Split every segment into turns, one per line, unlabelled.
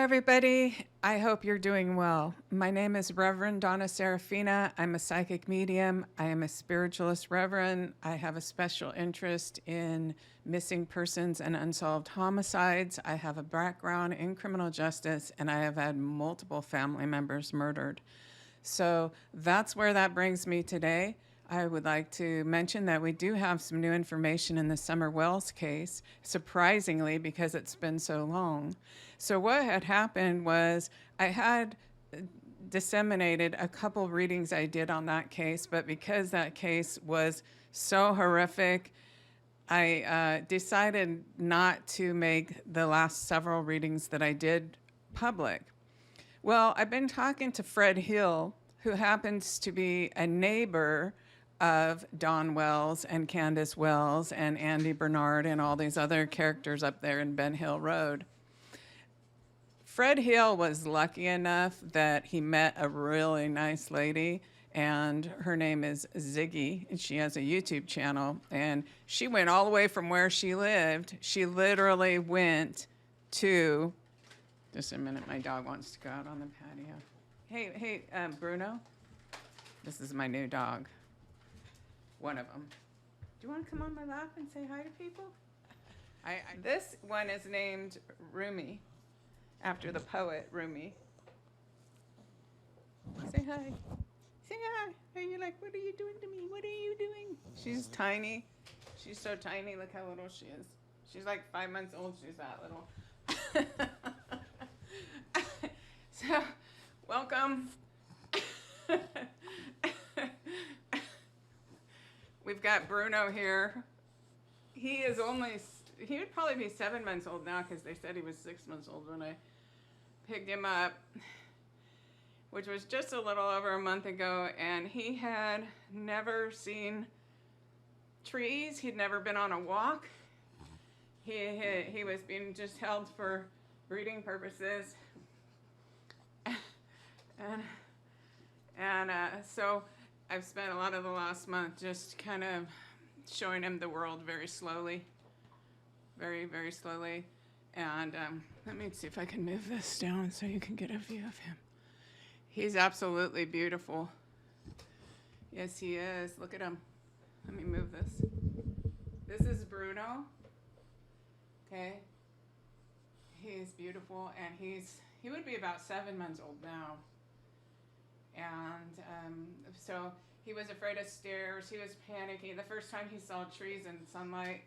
everybody. I hope you're doing well. My name is Reverend Donna Seraphina. I'm a psychic medium. I am a spiritualist reverend. I have a special interest in missing persons and unsolved homicides. I have a background in criminal justice, and I have had multiple family members murdered. So that's where that brings me today. I would like to mention that we do have some new information in the Summer Wells case, surprisingly, because it's been so long. So what had happened was I had disseminated a couple readings I did on that case, but because that case was so horrific, I decided not to make the last several readings that I did public. Well, I've been talking to Fred Hill, who happens to be a neighbor of Don Wells and Candus Wells and Andy Bernard and all these other characters up there in Ben Hill Road. Fred Hill was lucky enough that he met a really nice lady, and her name is Ziggy, and she has a YouTube channel, and she went all the way from where she lived. She literally went to, just a minute, my dog wants to go out on the patio. Hey, Bruno, this is my new dog. One of them. Do you want to come on my lap and say hi to people? This one is named Rumi, after the poet Rumi. Say hi. Say hi. Are you like, what are you doing to me? What are you doing? She's tiny. She's so tiny. Look how little she is. She's like 5 months old. She's that little. So, welcome. We've got Bruno here. He would probably be 7 months old now because they said he was 6 months old when I picked him up, which was just a little over a month ago, and he had never seen trees. He'd never been on a walk. He was being just held for breeding purposes. So I've spent a lot of the last month just kind of showing him the world very slowly, very, very slowly. And let me see if I can move this down so you can get a view of him. He's absolutely beautiful. Yes, he is. Look at him. Let me move this. This is Bruno. Okay. He's beautiful, and he would be about 7 months old now. And so he was afraid of stairs. He was panicking. The first time he saw trees and sunlight,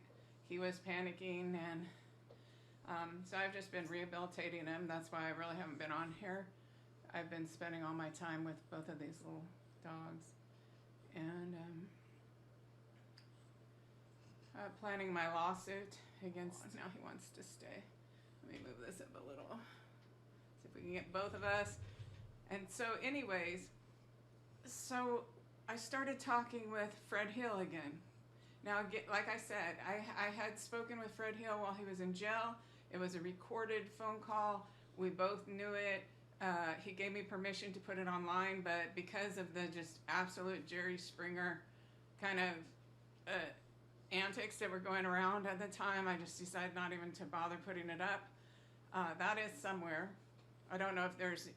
he was panicking. And so I've just been rehabilitating him. That's why I really haven't been on here. I've been spending all my time with both of these little dogs. And planning my lawsuit against, now he wants to stay. Let me move this up a little. See if we can get both of us. And so anyways, so I started talking with Fred Hill again. Now, like I said, I had spoken with Fred Hill while he was in jail. It was a recorded phone call. We both knew it. He gave me permission to put it online, but because of the just absolute Jerry Springer kind of antics that were going around at the time, I just decided not even to bother putting it up. That is somewhere. I don't know if there's,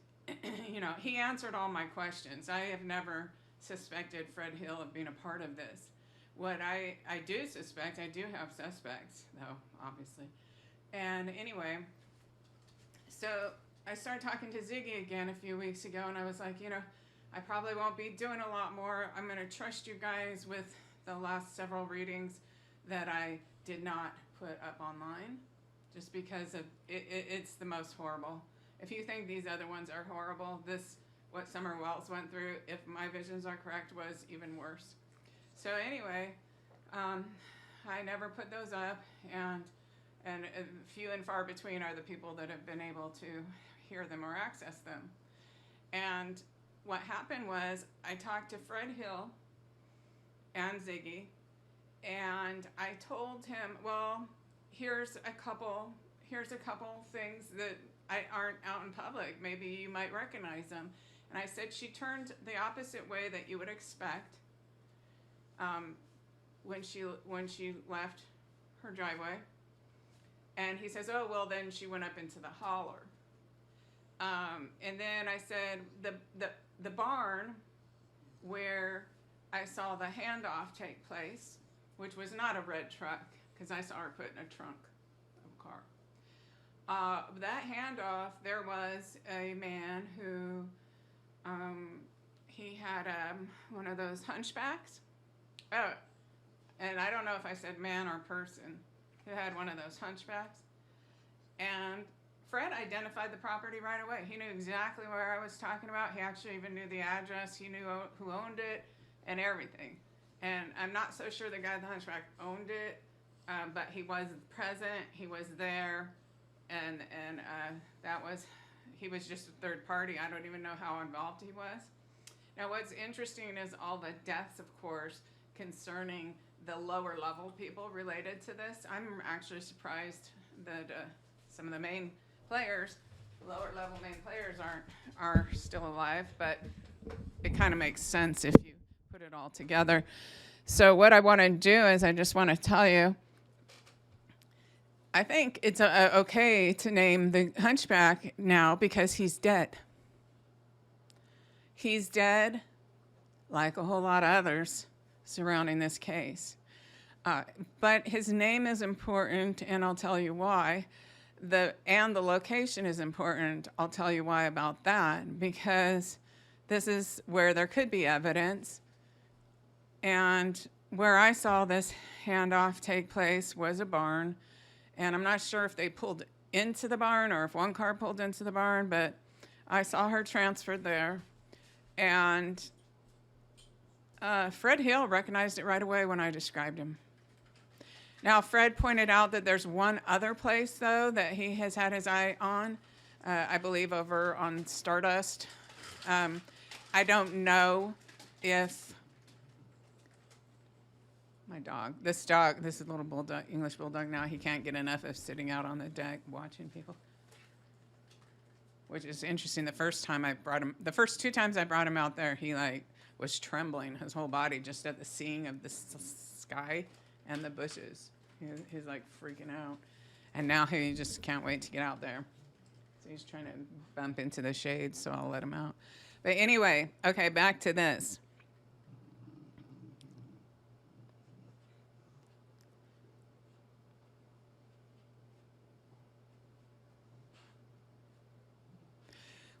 he answered all my questions. I have never suspected Fred Hill of being a part of this. What I do suspect, I do have suspects, though, obviously. And anyway, so I started talking to Ziggy again a few weeks ago, and I was like, I probably won't be doing a lot more. I'm going to trust you guys with the last several readings that I did not put up online, just because of it's the most horrible. If you think these other ones are horrible, what Summer Wells went through, if my visions are correct, was even worse. So anyway, I never put those up, and few and far between are the people that have been able to hear them or access them. And what happened was I talked to Fred Hill and Ziggy, and I told him, well, here's a couple things that aren't out in public. Maybe you might recognize them. And I said she turned the opposite way that you would expect when she left her driveway. And he says, oh, well, then she went up into the holler. And then I said the barn where I saw the handoff take place, which was not a red truck, because I saw her put in a trunk of a car. That handoff, there was a man who, he had one of those hunchbacks. Oh, and I don't know if I said man or person, who had one of those hunchbacks. And Fred identified the property right away. He knew exactly where I was talking about. He actually even knew the address. He knew who owned it and everything. And I'm not so sure the guy with the hunchback owned it, but he was present. He was there, and he was just a third party. I don't even know how involved he was. Now, what's interesting is all the deaths, of course, concerning the lower level people related to this. I'm actually surprised that some of the main players, lower level main players, are still alive, but it kind of makes sense if you put it all together. So what I want to do is I just want to tell you, I think it's okay to name the hunchback now because he's dead. He's dead, like a whole lot of others surrounding this case. But his name is important, and I'll tell you why. And the location is important. I'll tell you why about that, because this is where there could be evidence. And where I saw this handoff take place was a barn. And I'm not sure if they pulled into the barn or if one car pulled into the barn, but I saw her transferred there. And Fred Hill recognized it right away when I described him. Now, Fred pointed out that there's one other place, though, that he has had his eye on, I believe over on Stardust. I don't know if this is a little bulldog, English bulldog now, he can't get enough of sitting out on the deck watching people, which is interesting. The first two times I brought him out there, he was trembling, his whole body, just at the seeing of the sky and the bushes. He's freaking out. And now he just can't wait to get out there. So he's trying to bump into the shade, so I'll let him out. But anyway, okay, back to this.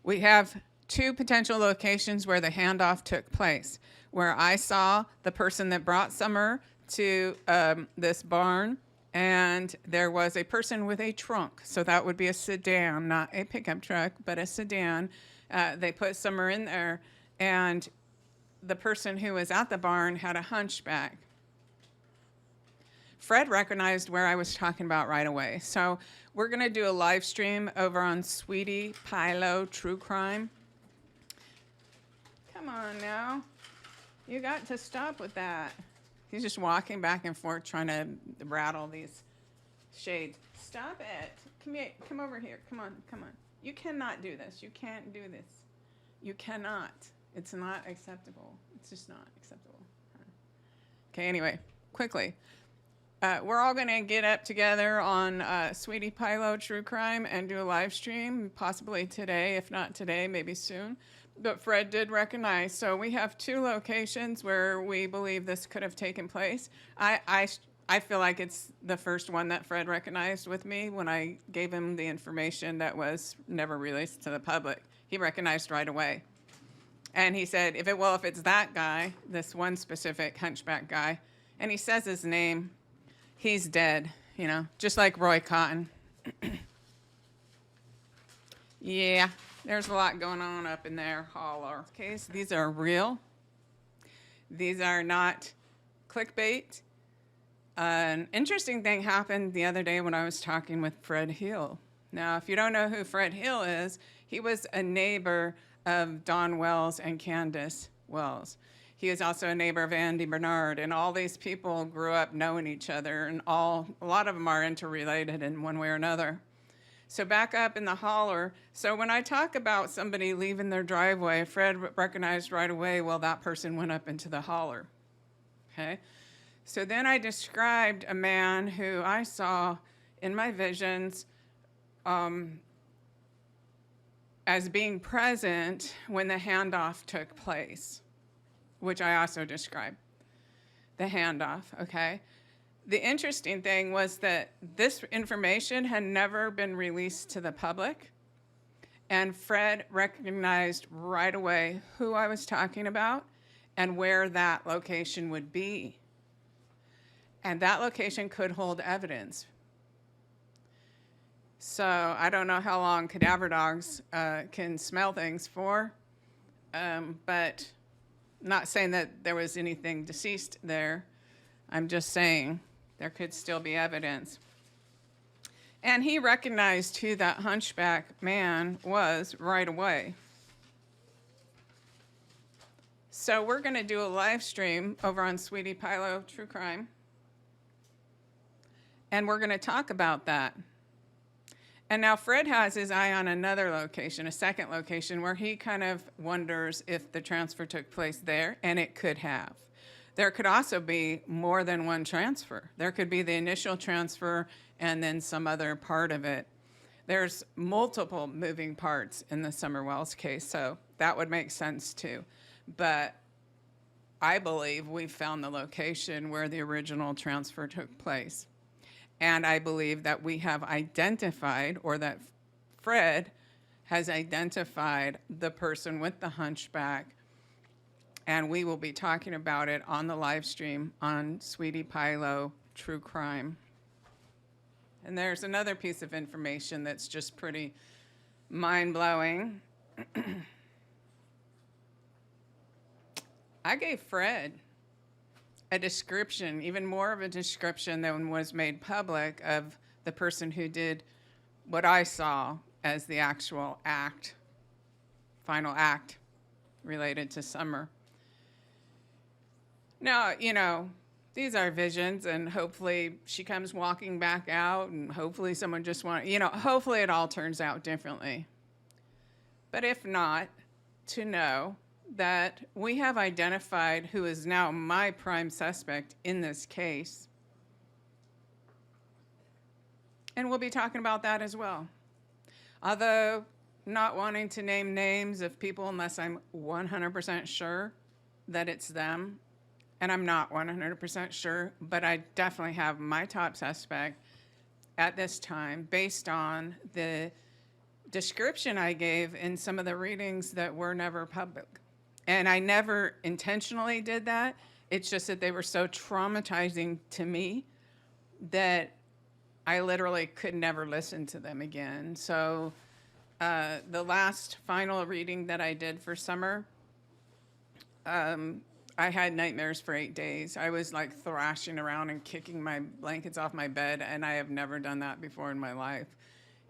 We have two potential locations where the handoff took place, where I saw the person that brought Summer to this barn, and there was a person with a trunk. So that would be a sedan, not a pickup truck, but a sedan. They put Summer in there, and the person who was at the barn had a hunchback. Fred recognized where I was talking about right away. So we're going to do a live stream over on Sweetie Pilo True Crime. Come on now. You got to stop with that. He's just walking back and forth trying to rattle these shades. Stop it. Come over here. Come on. You cannot do this. You can't do this. You cannot. It's not acceptable. It's just not acceptable. Okay, anyway, quickly. We're all going to get up together on Sweetie Pilo True Crime and do a live stream, possibly today. If not today, maybe soon. But Fred did recognize. So we have two locations where we believe this could have taken place. I feel like it's the first one that Fred recognized with me when I gave him the information that was never released to the public. He recognized right away. And he said, if it's that guy, this one specific hunchback guy, and he says his name, he's dead, just like Roy Cotton. Yeah. There's a lot going on up in there, holler. Okay, so these are real. These are not clickbait. An interesting thing happened the other day when I was talking with Fred Hill. Now, if you don't know who Fred Hill is, he was a neighbor of Don Wells and Candus Wells. He is also a neighbor of Andy Bernard, and all these people grew up knowing each other, and a lot of them are interrelated in one way or another. So back up in the holler. So when I talk about somebody leaving their driveway, Fred recognized right away, well, that person went up into the holler. Okay. So then I described a man who I saw in my visions. as being present when the handoff took place, which I also described. The handoff, okay? The interesting thing was that this information had never been released to the public, and Fred recognized right away who I was talking about and where that location would be. And that location could hold evidence. So I don't know how long cadaver dogs can smell things for, but not saying that there was anything deceased there. I'm just saying there could still be evidence. And he recognized who that hunchback man was right away. So we're going to do a live stream over on Sweetie Pilo True Crime. And we're going to talk about that. And now Fred has his eye on another location, a second location, where he kind of wonders if the transfer took place there, and it could have. There could also be more than one transfer. There could be the initial transfer and then some other part of it. There's multiple moving parts in the Summer Wells case, so that would make sense too. But I believe we found the location where the original transfer took place. And I believe that we have identified, or that Fred has identified the person with the hunchback, and we will be talking about it on the live stream on Sweetie Pilo True Crime. And there's another piece of information that's just pretty mind-blowing. I gave Fred a description, even more of a description than was made public, of the person who did what I saw as the actual act, final act related to Summer. Now, you know, these are visions, and hopefully she comes walking back out, and hopefully someone just hopefully it all turns out differently. But if not, to know that we have identified who is now my prime suspect in this case. And we'll be talking about that as well. Although not wanting to name names of people unless I'm 100% sure that it's them. And I'm not 100% sure, but I definitely have my top suspect at this time based on the description I gave in some of the readings that were never public. And I never intentionally did that. It's just that they were so traumatizing to me that I literally could never listen to them again. So the last final reading that I did for Summer, I had nightmares for 8 days. I was like thrashing around and kicking my blankets off my bed, and I have never done that before in my life.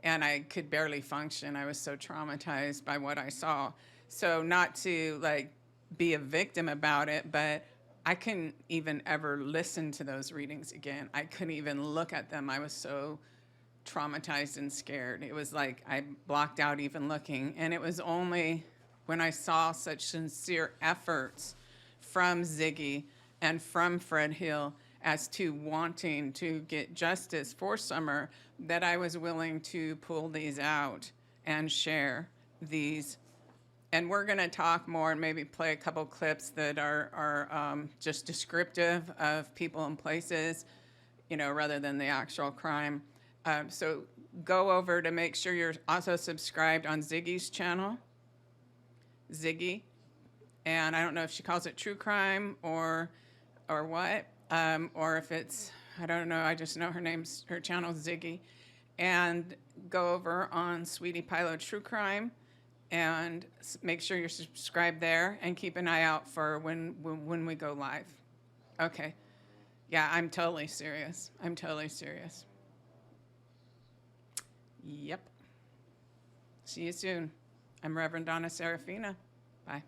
And I could barely function. I was so traumatized by what I saw. So not to like be a victim about it, but I couldn't even ever listen to those readings again. I couldn't even look at them. I was so traumatized and scared. It was like I blocked out even looking. And it was only when I saw such sincere efforts from Ziggy and from Fred Hill as to wanting to get justice for Summer that I was willing to pull these out and share these. And we're going to talk more and maybe play a couple clips that are just descriptive of people and places, you know, rather than the actual crime. So go over to make sure you're also subscribed on Ziggy's channel, Ziggy. And I don't know if she calls it True Crime or what, or if it's, I don't know, I just know her channel's Ziggy. And go over on Sweetie Pilo True Crime and make sure you're subscribed there and keep an eye out for when we go live. Okay. Yeah, I'm totally serious. I'm totally serious. Yep. See you soon. I'm Reverend Donna Seraphina. Bye.